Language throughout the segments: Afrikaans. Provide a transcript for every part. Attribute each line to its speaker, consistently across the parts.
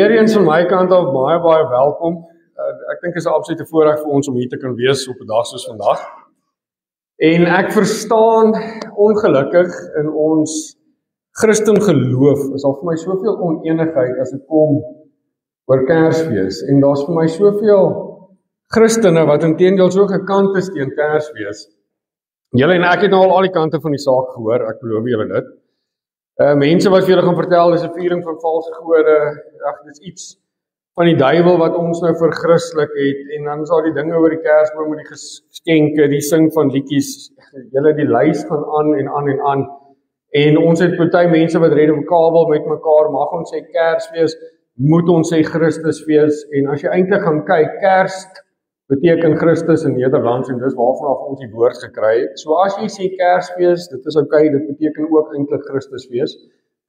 Speaker 1: Weer eens van my kant af baie welkom. Ek dink is 'n absolute voorreg vir ons om hier te kan wees op 'n dag soos vandag. En ek verstaan ongelukkig in ons Christen geloof is al vir my soveel oneenigheid as dit kom oor Kersfees. En daar's vir my soveel Christene wat inteendeel so gekant is teen Kersfees. Julle en ek het nou al die kante van die saak gehoor, ek beloof julle dit. Mense wat vir julle gaan vertel, dis 'n viering van valse gode, dis iets van die duiwel wat ons nou vir Christelik het, en dan is daar die dinge oor die Kersboom met die geskenke, die sing van liedjies, julle die lys gaan aan en aan en aan, en ons het party mense wat red op kabel met mekaar, mag ons sê Kersfees, moet ons sê Christusfees, en as jy eintlik gaan kyk, Kerst beteken Christus in Nederlands, en dis waarvan ons die woord gekry het. So as jy sê Kersfees, dit is okay, dit beteken ook eintlik Christusfees.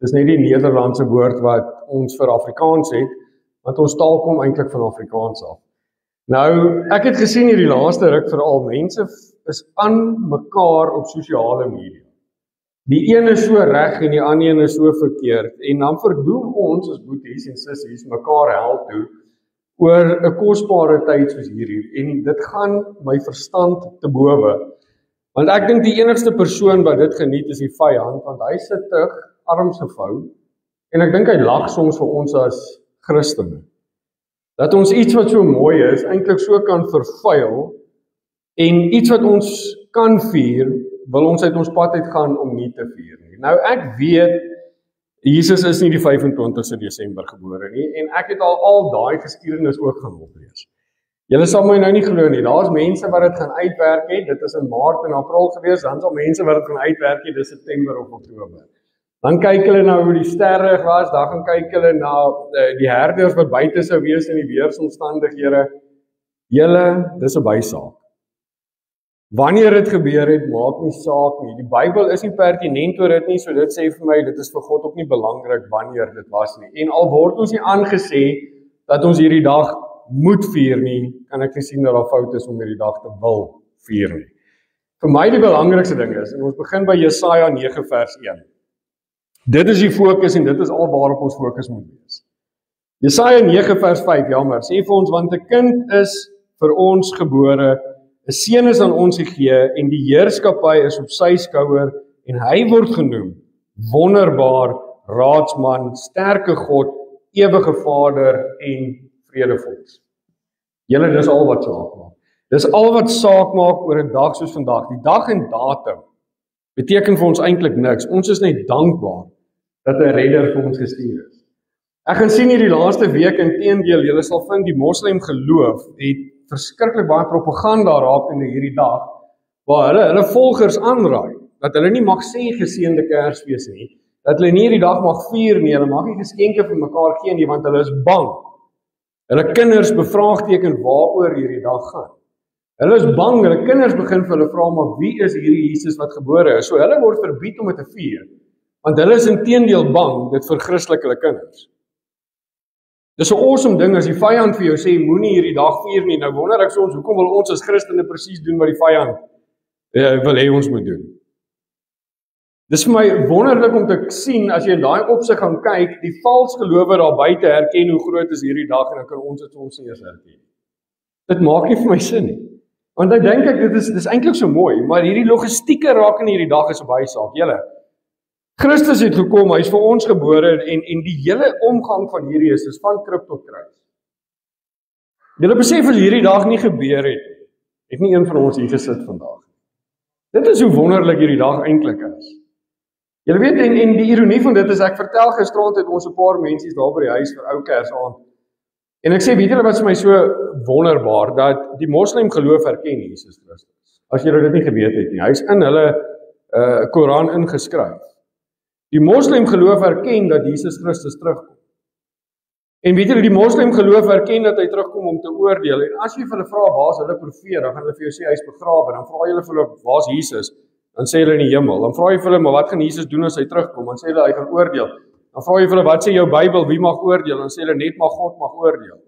Speaker 1: Dis net die Nederlandse woord wat ons vir Afrikaans het, want ons taal kom eintlik van Afrikaans af. Nou, ek het gesien hierdie laaste ruk veral, mense is aan mekaar op sosiale media. Die een is so reg en die ander een is so verkeerd, en dan verdoem ons as boeties en sissies mekaar help toe, oor 'n kosbare tyd soos hierdie, en dit gaan my verstand te bowe. Want ek dink die enigste persoon wat dit geniet is die vyand, want hy sit terug, arms gevou, en ek dink hy lag soms vir ons as Christene. Dat ons iets wat so mooi is, eintlik so kan vervuil, en iets wat ons kan vier, wil ons uit ons pad uit gaan om nie te vier nie. Nou ek weet, Jesus is nie die 25ste Desember gebore nie, en ek het al daai geskiedenis ook gaan oplees. Julle sal my nou nie glo nie, daar's mense wat dit gaan uitwerk het, dit is in Maart en April gewees, dan sal mense wat dit gaan uitwerk het, dis September of Oktober. Dan kyk hulle na hoe die sterre was, dan gaan kyk hulle na die herders wat buite sou wees in die weeromstandighede. Julle, dis 'n bysaak. Wanneer dit gebeur het, maak nie saak nie. Die Bybel is nie pertinent oor dit nie, so dit sê vir my, dit is vir God ook nie belangrik wanneer dit was nie. En al word ons nie aangesê dat ons hierdie dag moet vier nie, kan ek nie sien dat daar fout is om hierdie dag te wil vier nie. Vir my die belangrikste ding is, en ons begin by Jesaja 9 vers 1. Dit is die fokus en dit is al waarop ons fokus moet wees. Jesaja 9 vers 5, jammer, sê vir ons, want 'n kind is vir ons gebore, 'n seun is aan ons gegee, en die heerskappy is op sy skouer, en hy word genoem wonderbaar, raadsman, sterke God, ewige Vader en vredevorst. Julle, dis al wat saak maak. Dis al wat saak maak oor 'n dag soos vandag. Die dag en datum beteken vir ons eintlik niks. Ons is net dankbaar dat 'n redder vir ons gestuur is. Ek gaan sien hierdie laaste week, inteendeel, julle sal vind die moslim geloof het verskriklik baie propaganda rakende hierdie dag, waar hulle volgers aanraai, dat hulle nie mag sê geseënde Kersfees nie, dat hulle nie hierdie dag mag vier nie, hulle mag nie geskenke vir mekaar gee nie, want hulle is bang. Hulle kinders bevraagteken waaroor hierdie dag gaan. Hulle is bang, hulle kinders begin vir hulle vra, maar wie is hierdie Jesus wat gebore is? So hulle word verbied om dit te vier, want hulle is inteendeel bang, dit verchristlik hulle kinders. Dis 'n awesome ding as die vyand vir jou sê, moenie hierdie dag vier nie. Nou wonder ek soms, hoekom wil ons as Christene presies doen wat die vyand wil hê ons moet doen? Dis vir my wonderlik om te sien, as jy in daai opsig gaan kyk, die vals gelowe daar buite herken hoe groot is hierdie dag, en dan kan ons dit ons nie eers herken. Dit maak nie vir my sin nie. Want dan dink ek, dit is eintlik so mooi, maar hierdie logistieke raak in hierdie dag is 'n bysaak. Julle, Christus het gekom, hy is vir ons gebore, en die hele omgang van hierdie is van krib tot kruis. Julle besef as hierdie dag nie gebeur het nie een van ons hier gesit vandag. Dit is hoe wonderlik hierdie dag eintlik is. Julle weet, en die ironie van dit is, ek vertel gisterand het ons 'n paar mensies daar by die huis vir ou Kersaand. En ek sê, weet julle wat vir my so wonderbaar, dat die moslim geloof erken Jesus Christus. As julle dit nie geweet het nie, hy is in hulle Koran ingeskryf. Die moslim geloof erken dat Jesus Christus terugkom. En weet julle, die moslim geloof erken dat hy terugkom om te oordeel. En as jy vir hulle vra, waar is hulle profeet, dan gaan hulle vir jou sê, hy is begrawe. Dan vra jy hulle vir hulle, waar is Jesus? Dan sê hulle in die hemel. Dan vra jy vir hulle, maar wat gaan Jesus doen as hy terugkom? Dan sê hulle, hy gaan oordeel. Dan vra jy vir hulle, wat sê jou Bybel, wie mag oordeel? Dan sê hulle, net maar God mag oordeel.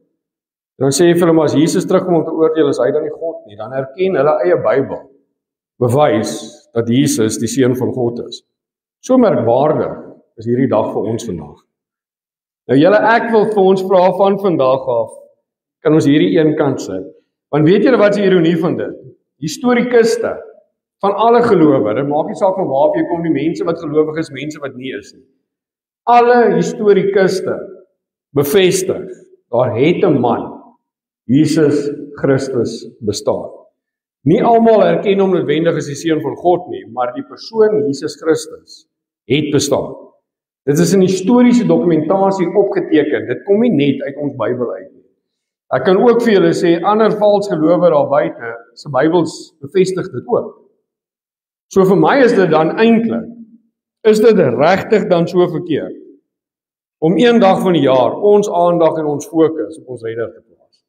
Speaker 1: En dan sê jy vir hulle, maar as Jesus terugkom om te oordeel, is hy dan nie God nie. Dan erken hulle eie Bybel bewys dat Jesus die seun van God is. So merkwaardig is hierdie dag vir ons vandag. Nou julle, ek wil vir ons vra van vandag af, kan ons hierdie een kant sit. Want weet julle wat is die ironie van dit? Historikuste van alle gelowe, dit maak nie saak van waar jy kom, die mense wat gelowig is, mense wat nie is nie. Alle historikuste bevestig, daar het 'n man, Jesus Christus, bestaan. Nie almal erken hom noodwendig as die seun van God nie, maar die persoon Jesus Christus het bestaan. Dit is in historiese dokumentasie opgeteken, dit kom nie net uit ons Bybel uit nie. Ek kan ook vir julle sê, ander vals gelowe daar buite, se Bybels bevestig dit ook. So vir my is dit dan eintlik, is dit regtig dan so verkeerd, om een dag van die jaar, ons aandag en ons fokus op ons redder te plaas.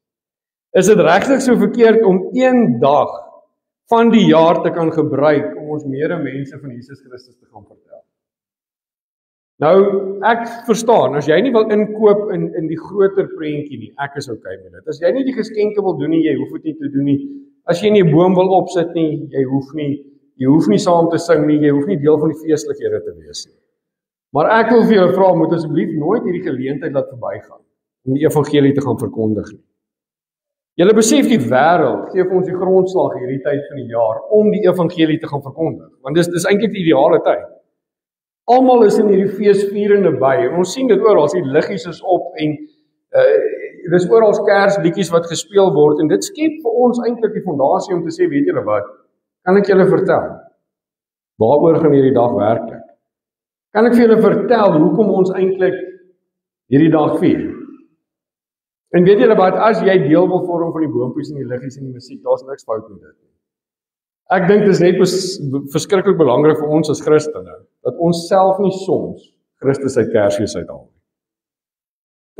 Speaker 1: Is dit regtig so verkeerd om een dag van die jaar te kan gebruik, om ons medemense van Jesus Christus te gaan vertel? Nou, ek verstaan, as jy nie wil inkoop in die groter prentjie nie, ek is okay met dit. As jy nie die geskenke wil doen nie, jy hoef dit nie te doen nie. As jy nie 'n boom wil opsit nie, jy hoef nie saam te sing nie, jy hoef nie deel van die feestlikhede te wees nie. Maar ek wil vir julle vra, moet asseblief nooit hierdie geleentheid laat verbygaan, om die evangelie te gaan verkondig nie. Julle besef die wêreld gee vir ons die grondslag hierdie tyd van die jaar, om die evangelie te gaan verkondig, want dis eintlik die ideale tyd. Almal is in hierdie feesvierende by, en ons sien dit oral, die liggies is op, en dis oral kersliedjies wat gespeel word, en dit skep vir ons eintlik die fondasie om te sê, weet julle wat, kan ek julle vertel, waaroor gaan hierdie dag werklik? Kan ek vir julle vertel, hoekom ons eintlik hierdie dag vier? En weet julle wat, as jy deel wil vorm van die boompies en die liggies en die musiek, daar's niks fout met dit nie. Ek dink dit is net verskriklik belangrik vir ons as Christene, dat ons self nie soms Christus uit Kersfees uithaal nie.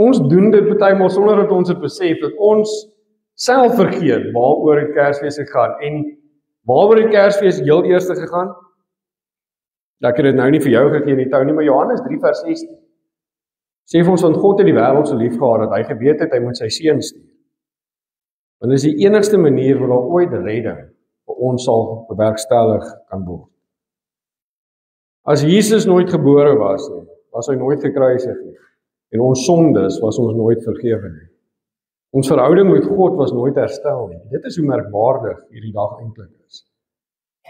Speaker 1: Ons doen dit partymal sonder dat ons dit besef, dat ons self vergeet waaroor die Kersfees gegaan, en waaroor die Kersfees heel eerste gegaan? Ek het dit nou nie vir jou gegee nie, maar Johannes 3 vers 16, sê vir ons, want God het die wêreld so lief gehad, dat hy geweet het, hy moet sy seun stuur. Want dit is die enigste manier waar daar ooit redding vir ons sal bewerkstellig kan word. As Jesus nooit gebore was nie, was hy nooit gekruisig nie, en ons sondes was ons nooit vergewe nie. Ons verhouding met God was nooit herstel nie. Dit is hoe merkwaardig hierdie dag eintlik is.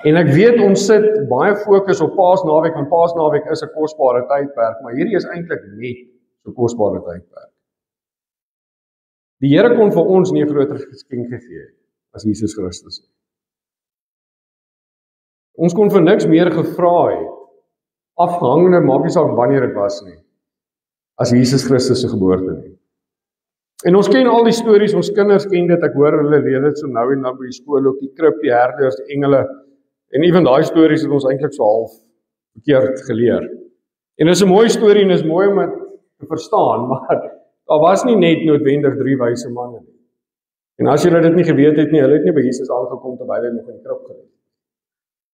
Speaker 1: En ek weet ons sit baie fokus op Paasnaweek, want Paasnaweek is 'n kosbare tydperk, maar hierdie is eintlik net so kosbare tydperk. Die Here kon vir ons nie 'n groter geskenk gegee het as Jesus Christus. Ons kon vir niks meer gevra het, afhangende, maak nie saak wanneer dit was nie, as Jesus Christus se geboorte nie. En ons ken al die stories, ons kinders ken dit, ek hoor hulle leer dit so nou en dan by die skool ook, die krib, die herders, die engele, en ewen daai stories het ons eintlik so half verkeerd geleer. En dis 'n mooi storie en is mooi om dit te verstaan, maar daar was nie net noodwendig 3 wyse manne nie. En as julle dit nie geweet het nie, hulle het nie by Jesus aangekom terwyl hy nog in die krib gelê het.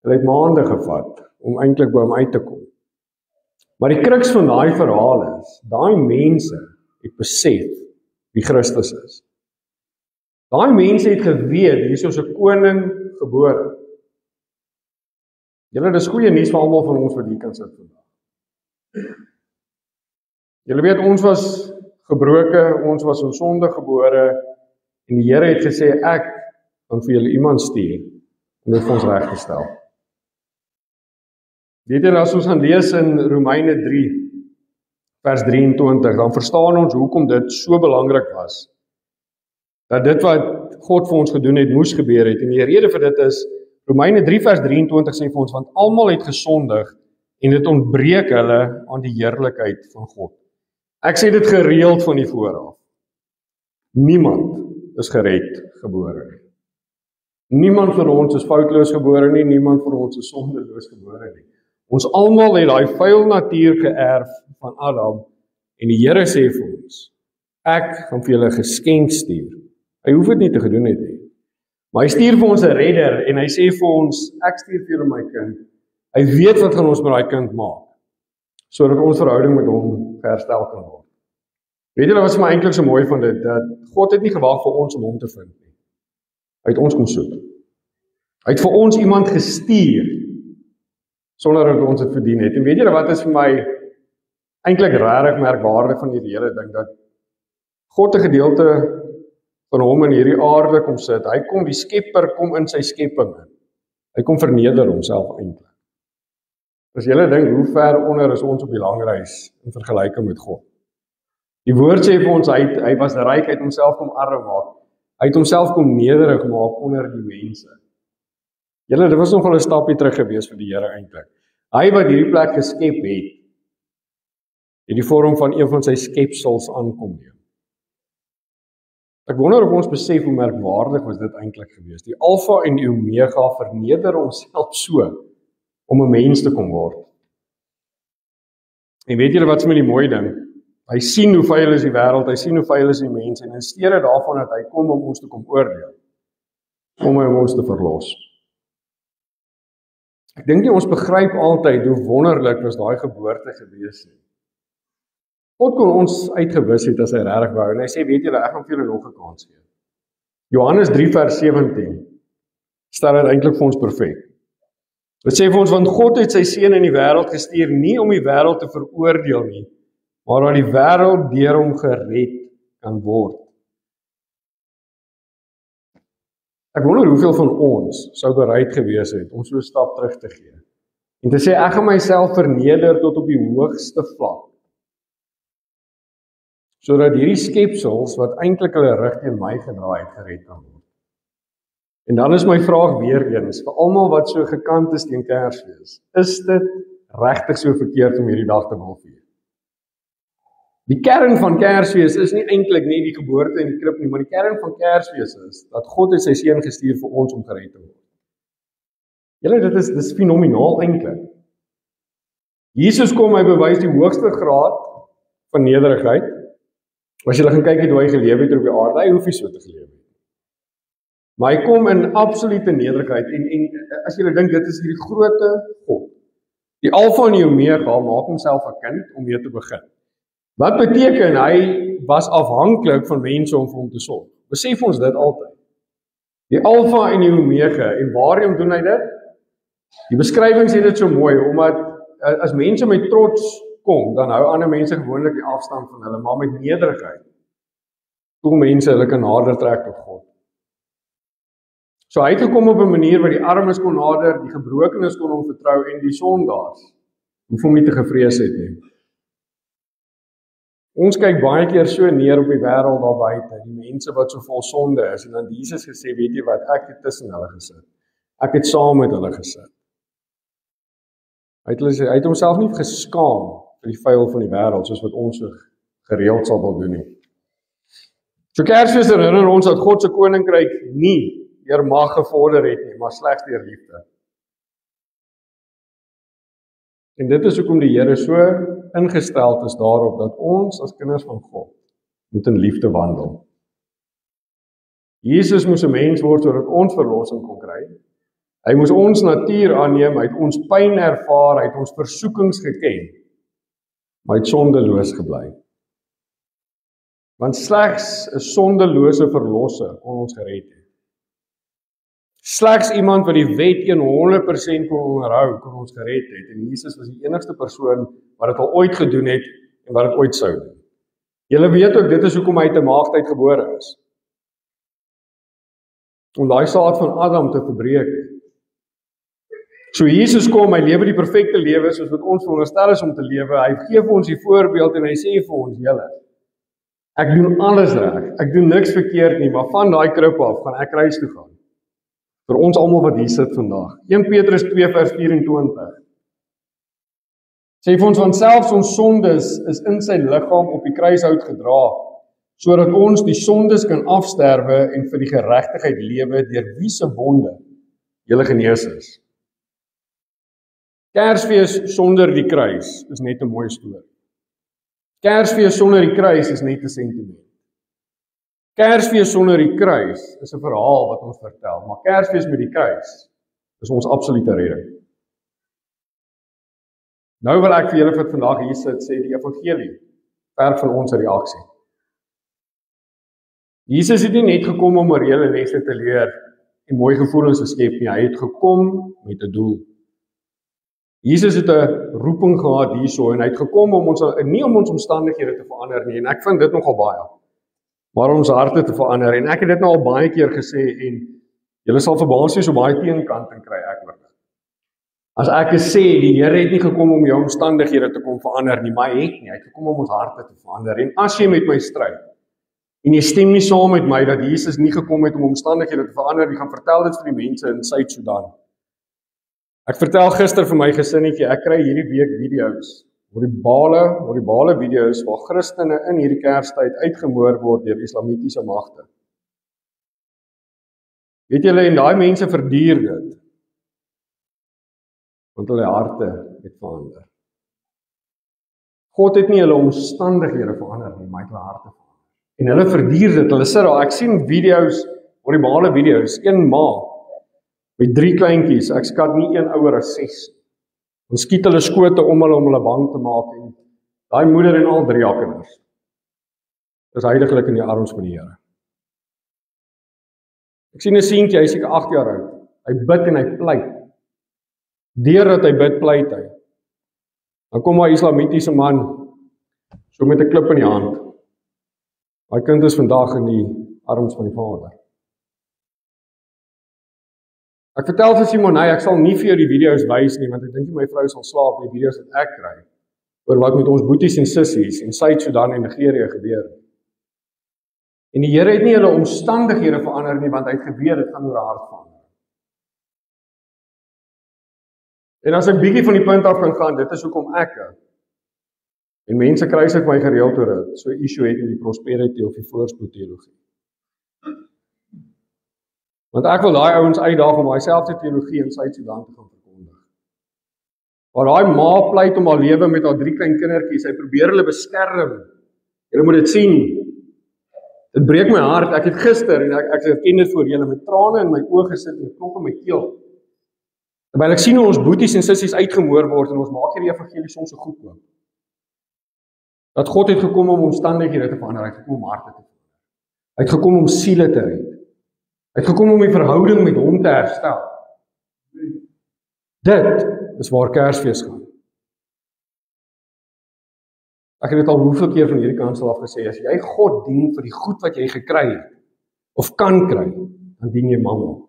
Speaker 1: Hulle het maande gevat om eintlik by hom uit te kom. Maar die kruks van daai verhaal is, daai mense het besef wie Christus is. Daai mense het geweet, hier is 'n koning gebore. Julle, dis goeie nuus vir almal van ons wat hier kan sit vandag. Julle weet, ons was gebroke, ons was in sonde gebore, en die Here het gesê, ek gaan vir julle iemand stuur, om dit vir ons reg te stel. Weet julle, as ons gaan lees in Romeine 3, vers 23, dan verstaan ons hoekom dit so belangrik was, dat dit wat God vir ons gedoen het, moes gebeur het, en die rede vir dit is, Romeine 3 vers 23 sê vir ons, want almal het gesondig, en dit ontbreek hulle aan die heerlikheid van God. Ek sê dit gereeld van die vooraf. Niemand is gered gebore nie. Niemand van ons is foutloos gebore nie, niemand van ons is sondeloos gebore nie. Ons almal het daai vuil natuur geërf van Adam, en die Here sê vir ons, ek gaan vir julle 'n geskenk stuur. Hy hoef dit nie te gedoen het nie. Maar hy stuur vir ons 'n redder, en hy sê vir ons, ek stuur vir julle my kind. Hy weet wat gaan ons met daai kind maak, sodat ons verhouding met hom herstel kan word. Weet julle wat is my eintlik so mooi van dit, dat God het nie gewag vir ons om hom te vind nie. Hy het ons kom soek. Hy het vir ons iemand gestuur, sonder dat ons dit verdien het. En weet julle wat is vir my eintlik regtig merkwaardig van hierdie hele ding, dat God 'n gedeelte van hom in hierdie aarde kom sit. Hy kom, die skepper kom in sy skepping in. Hy kom verneder homself eintlik. As julle dink, hoe ver onder is ons op die langreis in vergelyking met God? Die woord sê vir ons, hy was ryk, hy het homself kom arm maak. Hy het homself kom nederig maak onder die mense. Julle, dit was nogal 'n stapie terug gewees vir die Here eintlik. Hy wat hierdie plek geskep het die vorm van een van sy skepsels aankom neem. Ek wonder of ons besef hoe merkwaardig was dit eintlik gewees. Die Alfa en die Omega verneder homself so om 'n mens te kom word. En weet julle wat is met die mooi ding? Hy sien hoe vuil is die wêreld, hy sien hoe vuil is die mense, en in steede daarvan dat hy kom om ons te kom oordeel, kom hy om ons te verlos. Ek dink nie ons begryp altyd hoe wonderlik was daai geboorte gewees nie. God kon ons uitgewis het as hy regtig wou, en hy sê, weet julle, ek gaan vir julle nog 'n kans gee. Johannes 3 vers 17 stel dit eintlik vir ons perfek. Dit sê vir ons, want God het sy seun in die wêreld gestuur, nie om die wêreld te veroordeel nie, maar dat die wêreld deur hom gered kan word. Ek wonder hoeveel van ons sou bereid gewees het om so 'n stap terug te gee. En te sê, ek gaan myself verneder tot op die hoogste vlak, sodat hierdie skepsels wat eintlik hulle rug teen my gedraai het, gered kan word. En dan is my vraag weer eens, vir almal wat so gekant is teen Kersfees, is dit regtig so verkeerd om hierdie dag te wil vier? Die kern van Kersfees is nie eintlik nie die geboorte in die krib nie, maar die kern van Kersfees is dat God het sy seun gestuur vir ons om gered te word. Julle, dit is fenomenaal eintlik. Jesus kom, hy bewys die hoogste graad van nederigheid. As jy gaan kyk het hoe hy geleef het op die aarde, hy hoef nie so te geleef het. Maar hy kom in absolute nederigheid, en as jy dink, dit is hierdie groote God. Die Alfa en die Omega maak homself 'n kind om mee te begin. Wat beteken, hy was afhanklik van mense om vir hom te sorg. Besef ons dit altyd. Die Alfa en die Omega, en waarom doen hy dit? Die beskrywing sê dit so mooi, omdat as mense met trots kom, dan hou ander mense gewoonlik die afstand van hulle, maar met nederigheid kom mense hulle kan nader trek tot God. So hy het gekom op 'n manier waar die armes kon nader, die gebrokenes kon hom vertrou, en die sondaars hoef hom nie te gevrees het nie. Ons kyk baie keer so neer op die wêreld daar buite, die mense wat so vol sonde is, en dan Jesus gesê, weet jy wat, ek het tussen hulle gesit. Ek het saam met hulle gesit. Hy het homself nie geskaam vir die vuil van die wêreld, soos wat ons so gereeld sal wil doen nie. So Kersfees herinner ons dat God se koninkryk nie deur mag gevorder het nie, maar slegs deur liefde. En dit is hoekom die Here so ingestel is daarop, dat ons as kinders van God moet in liefde wandel. Jesus moes 'n mens word sodat ons verlossing kon kry. Hy moes ons natuur aanneem, hy het ons pyn ervaar, hy het ons versoekings geken, maar hy het sondeloos gebly. Want slegs 'n sondelose verlosser kon ons gered het. Slegs iemand wat die wet 100% kon onderhou, kon ons gered het. En Jesus was die enigste persoon wat dit al ooit gedoen het en wat dit ooit sou doen. Julle weet ook, dit is hoekom hy uit 'n maagd uitgebore is. Om daai saad van Adam te verbreek. So Jesus kom, hy lewe die perfekte lewe soos wat ons veronderstel is om te lewe. Hy gee vir ons die voorbeeld en hy sê vir ons, julle, ek doen alles reg. Ek doen niks verkeerd nie, maar van daai krib af gaan ek kruis toe gaan. Vir ons almal wat hier sit vandag. 1 Petrus 2 vers 24. Sê vir ons, want selfs ons sondes is in sy liggaam op die kruishout gedra, sodat ons die sondes kan afsterwe en vir die geregtigheid lewe, deur wie se wonde julle genees is. Kersfees sonder die kruis is net 'n mooi storie. Kersfees sonder die kruis is net 'n sentiment. Kersfees sonder die kruis is 'n verhaal wat ons vertel, maar Kersfees met die kruis is ons absolute redding. Nou wil ek vir julle vir vandag hier sit, sê die evangelie, verg van ons reaksie. Jesus het nie net gekom om morele lesse te leer en mooi gevoelens te skep nie, hy het gekom met 'n doel. Jesus het 'n roeping gehad hierso en hy het gekom om ons nie om ons omstandighede te verander nie en ek vind dit nogal baie. Maar om ons harte te verander en ek het dit nou al baie keer gesê en julle sal verbaas wees hoe baie teenkant en kry ek oor dit. As ek sê die Here het nie gekom om jou omstandighede te kom verander nie, maar hy het gekom om ons harte te verander. En as jy met my stryd en jy stem nie saam met my dat Jesus nie gekom het om omstandighede te verander, jy gaan vertel dit vir die mense in Suid-Sudan. Ek vertel gister vir my gesinnetjie, ek kry hierdie week video's, horribale video's waar Christene in hierdie Kerstyd uitgemoor word deur islamitiese magte. Weet julle, en daai mense verduur dit, want hulle harte het verander. God het nie hulle omstandighede verander nie, maar hy het hulle harte verander. En hulle verduur dit, hulle sit daar, ek sien video's, horribale video's, een ma, met 3 kleintjies, ek skat nie een ouer as 6. Dan skiet hulle skote om hulle bang te maak en daai moeder en al 3 kinders is heiliglik in die arms van die Here. Ek sien 'n seentjie, hy is seker 8 jaar oud. Hy bid en hy pleit. Deurdat hy bid, pleit hy. Dan kom 'n islamitiese man so met 'n klip in die hand. Daai kind is vandag in die arms van die Vader. Ek vertel vir Simon, ek sal nie vir jou die video's wys nie, want ek dink my vrou sal slaap met die video's wat ek kry, oor wat met ons boeties en sissies in Suid-Sudan en Nigerië gebeur. En die Here het nie hulle omstandighede verander nie, want hy het geweet dit gaan oor hart verander. En as ek bietjie van die punt af kan gaan, dit is hoekom ek, en mense kruis ek my gereeld oor dit, so issue het met die prosperity of die voorspoed teologie. Want ek wil daai ouens uitdaag om daai selfde teologie in Suid-Sudan te gaan verkondig. Waar daai ma pleit om haar lewe met haar 3 klein kindertjies, sy probeer hulle beskerm. Julle moet dit sien. Dit breek my hart. Ek het gister en ek erken dit voor julle met trane in my oë gesit en 'n klop in my keel. Terwyl ek sien hoe ons boeties en sissies uitgemoor word en ons maak hierdie evangelie soms so goed oop. Dat God het gekom om omstandighede te verander, hy het gekom om harte te verander. Hy het gekom om siele te red. Hy het gekom om die verhouding met hom te herstel. Dit is waar Kersfees gaan. Ek het dit al hoeveel keer van hierdie kansel af gesê, as jy God dien vir die goed wat jy gekry het, of kan kry, dan dien jy mammon.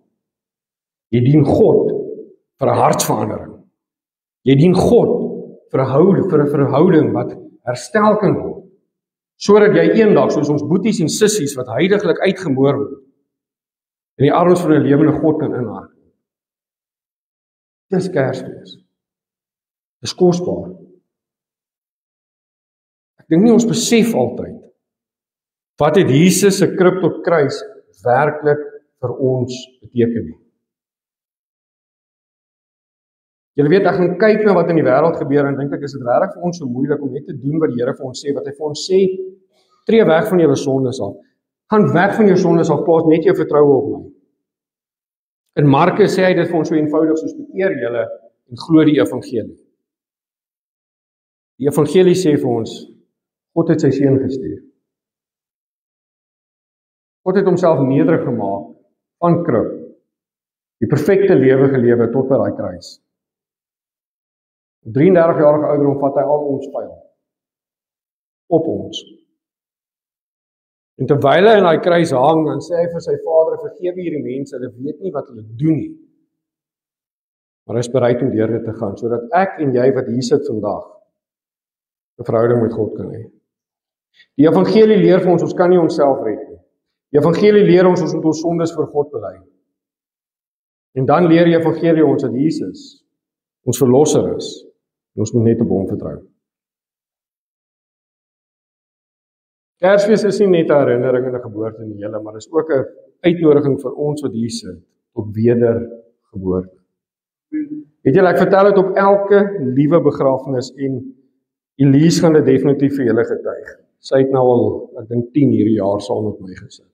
Speaker 1: Jy dien God vir 'n hartsverandering. Jy dien God vir 'n verhouding wat herstel kan word, sodat jy eendag, soos ons boeties en sissies wat heiliglik uitgemoor word, in die arms van 'n lewende God kan inhaak. Dis Kersfees. Dis kosbaar. Ek dink nie ons besef altyd, wat het Jesus se krib tot kruis werklik vir ons beteken nie. Julle weet, ek gaan kyk na wat in die wêreld gebeur en dink ek, is dit regtig vir ons so moeilik om net te doen wat die Here vir ons sê, wat hy vir ons sê, tree weg van julle sondes af. Gaan weg van jou sondes af, plaas net jou vertroue op my. In Markus sê hy dit vir ons so eenvoudig soos bekeer julle en glo die evangelie. Die evangelie sê vir ons, God het sy seun gestuur. God het homself nederig gemaak van krib, die perfekte lewe gelewe tot by daai kruis. Op 33-jarige ouderdom vat hy al ons vyand op ons. En terwyl hy in daai kruis hang, dan sê hy vir sy Vader, vergewe hierdie mense, hulle weet nie wat hulle doen nie. Maar hy is bereid om deur dit te gaan, sodat ek en jy wat hier sit vandag, 'n verhouding met God kan hê. Die evangelie leer vir ons kan nie onsself red nie. Die evangelie leer ons moet ons sondes vir God bely. En dan leer die evangelie ons dat Jesus ons verlosser is, en ons moet net op hom vertrou. Kersfees is nie net 'n herinnering en 'n geboorte in die hele, maar is ook 'n uitnodiging vir ons wat hier sit, tot wedergeboorte. Weet julle, ek vertel dit op elke liewe begrafnis en Elise gaan dit definitief vir julle getuig. Sy het nou al, ek dink 10 hierdie jaar saam met my gesit.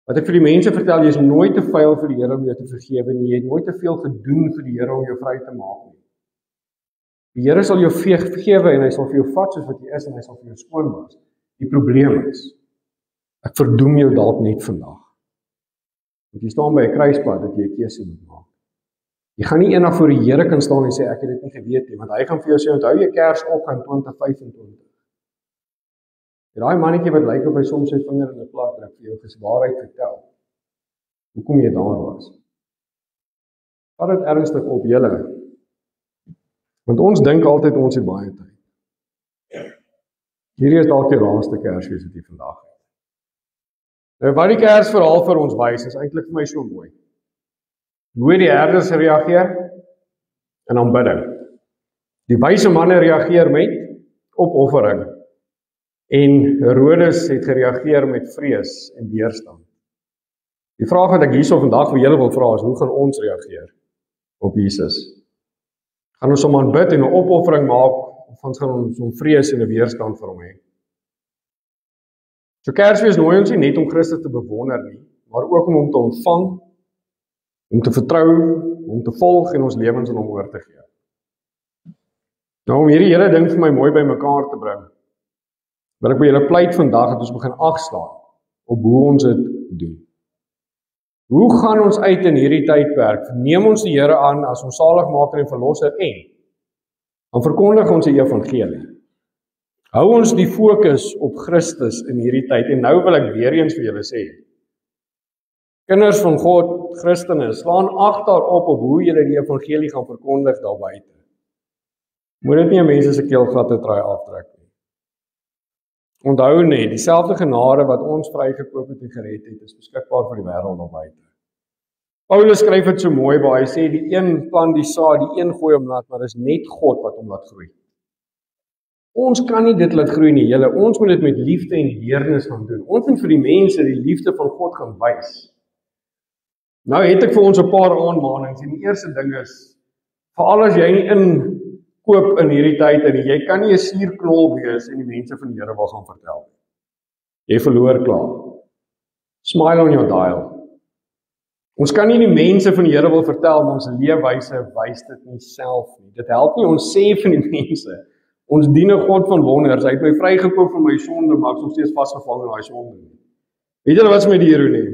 Speaker 1: Wat ek vir die mense vertel, jy is nooit te vuil vir die Here om jou te vergewe nie, jy het nooit te veel gedoen vir die Here om jou vry te maak nie. Die Here sal jou vergewe en hy sal vir jou vat soos wat jy is en hy sal vir jou skoon was. Die probleem is, ek verdoem jou dalk net vandag. Want jy staan by 'n kruispunt dat jy 'n keuse moet maak. Jy gaan nie eendag voor die Here kan staan en sê, ek het dit nie geweet nie, want hy gaan vir jou sê, onthou jy Kersop in 2025. Daai mannetjie wat lyk of hy soms sy vinger in 'n plat druk vir jou geswaarheid vertel. Hoekom jy daar was. Vat dit ernstig op julle. Want ons dink altyd ons het baie tyd. Hierdie is dalk die laaste Kersfees wat jy vandag het. Nou wat die Kersverhaal vir ons wys, is eintlik vir my so mooi. Hoe die herders reageer in aanbidding. Die wyse manne reageer met opoffering. En Herodes het gereageer met vrees en weerstand. Die vraag wat ek hierso vandag vir julle wil vra is, hoe gaan ons reageer op Jesus? Gaan ons hom aanbid en 'n opoffering maak, of ons gaan ons om vrees en 'n weerstand vir hom hê? So Kersfees nooi ons nie net om Christus te bewonder nie, maar ook om hom te ontvang, om te vertrou, om te volg en ons lewens aan hom oor te gee. Nou om hierdie hele ding vir my mooi by mekaar te bring, wil ek by julle pleit vandag dat ons begin agslaan op hoe ons dit doen. Hoe gaan ons uit in hierdie tydperk? Neem ons die Here aan as ons saligmaker en verlosser en dan verkondig ons die evangelie. Hou ons die fokus op Christus in hierdie tyd. En nou wil ek weer eens vir julle sê, kinders van God, Christene, slaan ag daarop op hoe julle die evangelie gaan verkondig daar buite. Moet dit nie aan mense se keelgatte try aftrek nie. Onthou net, dieselfde genade wat ons vrygekoop het en gered het, is beskikbaar vir die wêreld daar buite. Paulus skryf dit so mooi waar hy sê, die een plant die saad, die een gooi hom laat, maar dis net God wat hom laat groei. Ons kan nie dit laat groei nie, julle. Ons moet dit met liefde en deernis gaan doen. Ons moet vir die mense die liefde van God gaan wys. Nou het ek vir ons 'n paar aanmanings en die eerste ding is, veral as jy nie inkoop in hierdie tyd en jy kan nie 'n suurknol wees en die mense van die Here wil gaan vertel. Jy verloor klaar. Smile on your dial. Ons kan nie die mense van die Here wil vertel, maar ons leefwyse wys dit nie self nie. Dit help nie ons sê van die mense. Ons dien 'n God van wonders. Hy het my vrygekoop van my sonde, maar ek is nog steeds vasgevang in daai sonde. Weet julle wat is met die ironie?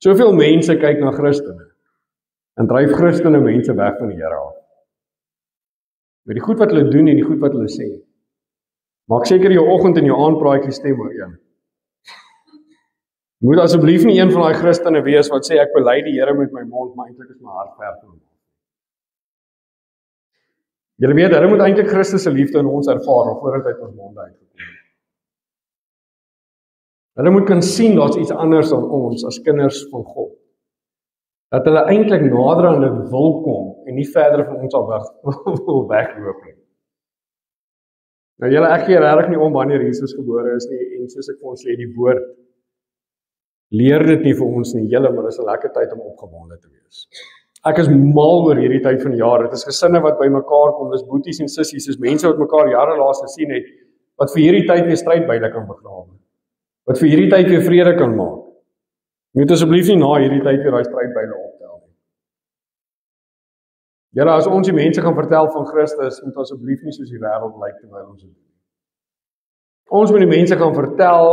Speaker 1: Soveel mense kyk na Christene en dryf Christene mense weg van die Here af. Met die goed wat hulle doen en die goed wat hulle sê. Maak seker jou oggend en jou aandpraatjie stem ooreen. Moet asseblief nie een van daai Christene wees wat sê ek bely die Here met my mond, maar eintlik is my hart ver van hom. Julle weet, hulle moet eintlik Christus se liefde in ons ervaar voordat hy uit ons monde uitgekom het. Hulle moet kan sien daar's iets anders aan ons as kinders van God. Dat hulle eintlik nader aan dit wil kom en nie verder van ons wil wegloop nie. Nou julle, ek gee regtig nie om wanneer Jesus gebore is nie, en soos ek vir ons sê, die woord leer dit nie vir ons nie, julle, maar dit is 'n lekker tyd om opgewonde te wees. Ek is mal oor hierdie tyd van die jaar. Dit is gesinne wat by mekaar kom, dis boeties en sissies, dis mense wat mekaar jare laas gesien het, wat vir hierdie tyd weer strydbyle kan begrawe. Wat vir hierdie tyd weer vrede kan maak. Jy moet asseblief nie na hierdie tyd weer daai strydbyle optel nie. Julle, as ons die mense gaan vertel van Christus, moet asseblief nie soos die wêreld lyk terwyl ons dit doen. Ons moet die mense gaan vertel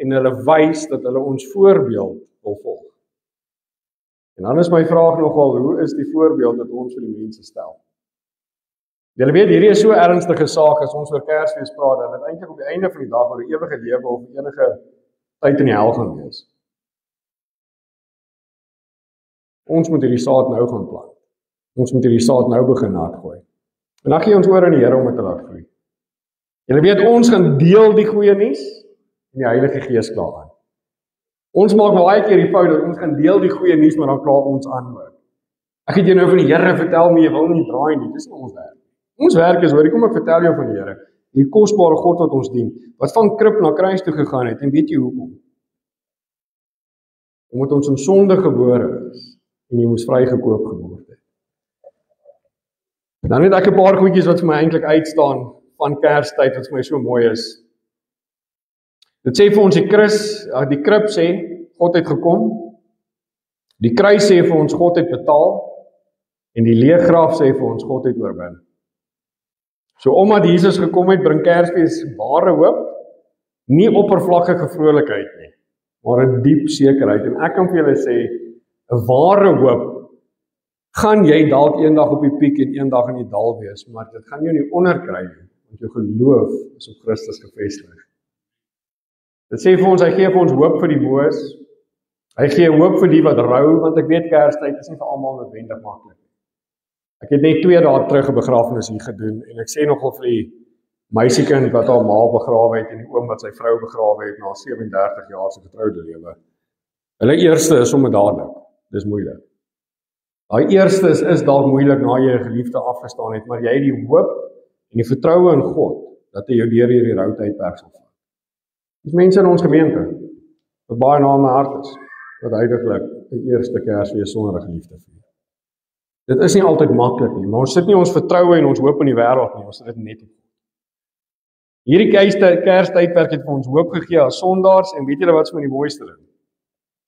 Speaker 1: en hulle wys dat hulle ons voorbeeld wil volg. En dan is my vraag nogal, hoe is die voorbeeld dat ons vir die mense stel? Julle weet, hierdie is so ernstige saak as ons oor Kersfees praat, dat dit eintlik op die einde van die dag oor die ewige lewe of enige tyd in die hel gaan wees. Ons moet hierdie saad nou gaan plant. Ons moet hierdie saad nou begin nagooi. En dan gee ons oor aan die Here om dit te laat groei. Julle weet, ons gaan deel die goeie nuus en die Heilige Gees klaar aan. Ons maak baie keer die fout dat ons gaan deel die goeie nuus, maar dan klaar ons aan. Ek het jou nou van die Here vertel, maar jy wil nie draai nie. Dis nie ons werk. Ons werk is, hoor, kom ek vertel jou van die Here, die kosbare God wat ons dien, wat van krib na kruis toe gegaan het, en weet jy hoekom? Omdat ons in sonde gebore is, en jy moes vrygekoop geword het. Dan het ek 'n paar goedjies wat vir my eintlik uitstaan van Kerstyd, wat vir my so mooi is. Dit sê vir ons die krib sê, God het gekom, die kruis sê vir ons, God het betaal, en die leë graf sê vir ons, God het oorwin. So omdat Jesus gekom het, bring Kersfees ware hoop, nie oppervlakkige vrolikheid nie, maar 'n diep sekerheid. En ek kan vir julle sê, 'n ware hoop gaan jy dalk eendag op die piek en eendag in die dal wees, maar dit gaan jou nie onderkry nie, want jou geloof is op Christus gefestig. Dit sê vir ons, hy gee vir ons hoop vir die boos, hy gee hoop vir die wat rou, want ek weet Kerstyd is nie vir almal noodwendig maklik. Ek het net 2 dae terug 'n begrafnis hier gedoen, en ek sê nogal vir die meisiekind wat haar ma begrawe het, en die oom wat sy vrou begrawe het, na 37 jaar se getroude lewe. Hulle eerste is sommer dadelik, dis moeilik. Daai eerstes is dalk moeilik na jy 'n geliefde afgestaan het, maar jy het die hoop en die vertroue in God, dat hy jou deur hierdie routydperk sal vat. Dis mense in ons gemeente, wat baie na my hart is, wat heidaglik die eerste Kersfees sonder 'n geliefde vier. Dit is nie altyd maklik nie, maar ons sit nie ons vertroue en ons hoop in die wêreld nie, ons sit dit net op. Hierdie Kerstydperk het vir ons hoop gegee as sondaars, en weet julle wat is my die mooiste ding?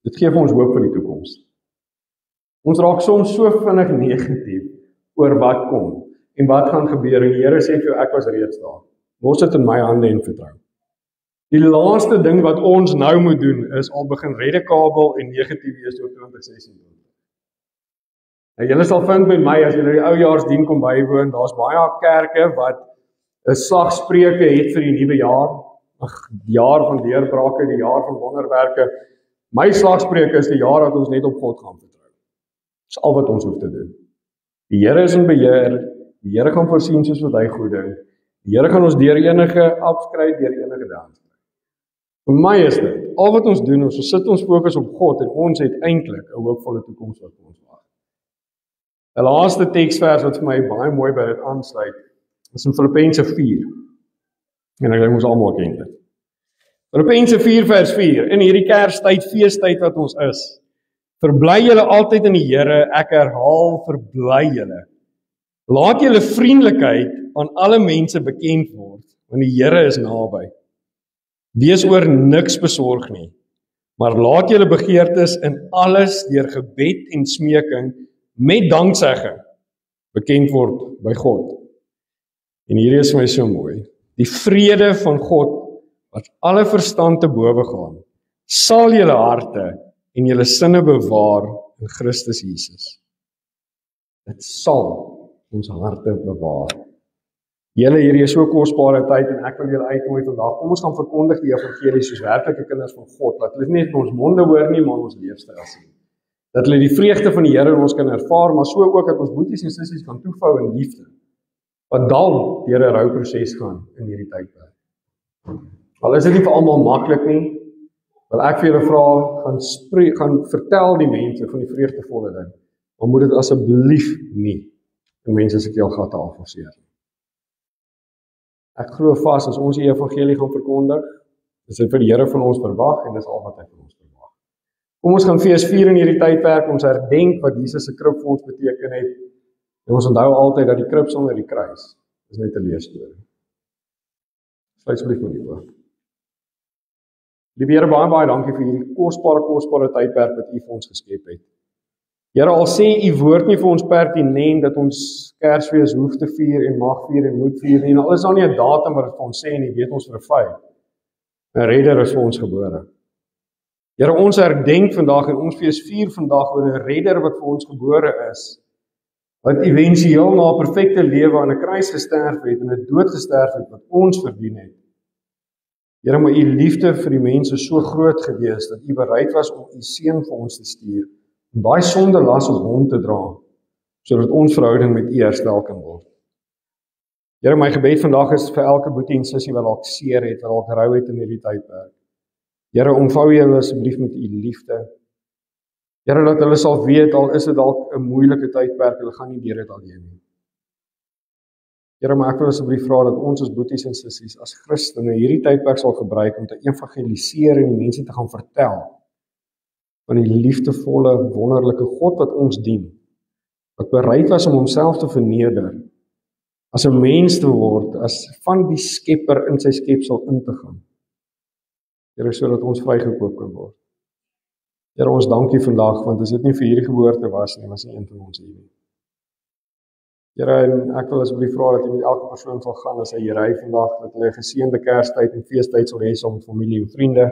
Speaker 1: Dit gee vir ons hoop vir die toekoms. Ons raak soms so vinnig negatief oor wat kom en wat gaan gebeur, en die Here sê vir jou, ek was reeds daar. Los dit in my hande en vertrou. Die laaste ding wat ons nou moet doen, is al begin reddekabel en negatief wees oor 2026. Nou, julle sal vind by my, as julle die oujaarsdien kom bywoon, daar's baie kerke wat 'n slagspreuke het vir die nuwe jaar, die jaar van deurbrake, die jaar van wonderwerke. My slagspreuk is die jaar dat ons net op God gaan vertrou. Dis al wat ons hoef te doen. Die Here is in beheer, die Here gaan voorsien soos wat hy goed dink. Die Here gaan ons deur enige afskry, deur enige dans. Vir my is dit, al wat ons doen, ons sit ons fokus op God, en ons het eintlik 'n hoopvolle toekoms wat ons wag. 'n Laaste teksvers wat vir my baie mooi by dit aansluit, is in Filippense 4. En ek dink ons almal ken dit. Filippense 4 vers 4, in hierdie Kerstyd, feestyd wat ons is, verbly julle altyd in die Here, ek herhaal, verbly julle. Laat julle vriendelikheid aan alle mense bekend word, want die Here is naby. Wees oor niks besorg nie, maar laat julle begeertes in alles deur gebed en smeking met danksegging bekend word by God. En hier is my so mooi. Die vrede van God, wat alle verstand te bowe gaan, sal julle harte en julle sinne bewaar in Christus Jesus. Dit sal ons harte bewaar. Julle, hierdie is so kosbare tyd, en ek wil julle uitnooi vandag, kom ons gaan verkondig die evangelie soos werklike kinders van God, dat hulle nie net ons monde hoor nie, maar ons leefstyl sien. Dat hulle die vreugde van die Here in ons kan ervaar, maar so ook dat ons boeties en sissies kan toevou in liefde, wat dan deur 'n rouproses gaan in hierdie tydperk. Al is dit nie vir almal maklik nie, wil ek vir julle vra, gaan vertel die mense van die vreugdevolle ding, maar moet dit asseblief nie die mense se keelgatte afforceer nie. Ek glo vas, as ons die evangelie gaan verkondig, is dit vir die Here van ons verwag, en dis al wat hy van ons verwag. Kom ons gaan fees vier in hierdie tydperk, ons herdenk wat Jesus se krib vir ons beteken het, en ons onthou altyd dat die krib sonder die kruis is net 'n leesstorie. Sluit asseblief met die oë. Liewe Here, baie dankie vir hierdie kosbare tydperk wat U vir ons geskep het. Here, al sê U woord nie vir ons pertinent dat ons Kersfees hoef te vier en mag vier en moet vier nie, en al is daar nie 'n datum wat dit vir ons sê nie, weet ons vir 'n feit. 'n Redder is vir ons gebore. Here, ons herdenk vandag en ons fees vier vandag oor 'n redder wat vir ons gebore is, wat éventueel na 'n perfekte lewe aan 'n kruis gesterf het en 'n dood gesterf het wat ons verdien het. Here, maar U liefde vir die mense so groot gewees dat U bereid was om U seun vir ons te stuur, om daai sonde las op hom te dra, sodat ons verhouding met U herstel kan word. Here, my gebed vandag is vir elke boetie en sussie wat dalk seer het, wat dalk rou het in hierdie tydperk. Here, omvou julle asseblief met U liefde. Here, dat hulle sal weet, al is dit dalk 'n moeilike tydperk, hulle gaan nie deur dit alleen nie. Here, maar ek wil asseblief vra dat ons as boeties en sissies, as Christene, hierdie tydperk sal gebruik om te evangeliseer en die mense te gaan vertel van die liefdevolle, wonderlike God wat ons dien, wat bereid was om homself te verneder, as 'n mens te word, as van die Skepper in sy skepsel in te gaan. Here, sodat ons vrygekoop kan word. Here, ons dankie vandag, want as dit nie vir hierdie geboorte was nie, was nie een van ons hier nie. Here, en ek wil asseblief vra dat jy met elke persoon sal gaan as hy hier ry vandag, dat hulle 'n geseënde Kerstyd en feestyd sal hê saam met familie en vriende.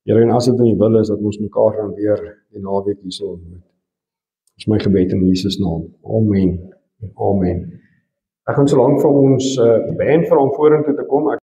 Speaker 1: Here, en as dit in U wil is, dat ons mekaar dan weer die naweek hierso ontmoet. Dis my gebed in Jesus naam. Amen. Amen. Ek gaan so lank vir ons band vra om vorentoe te kom.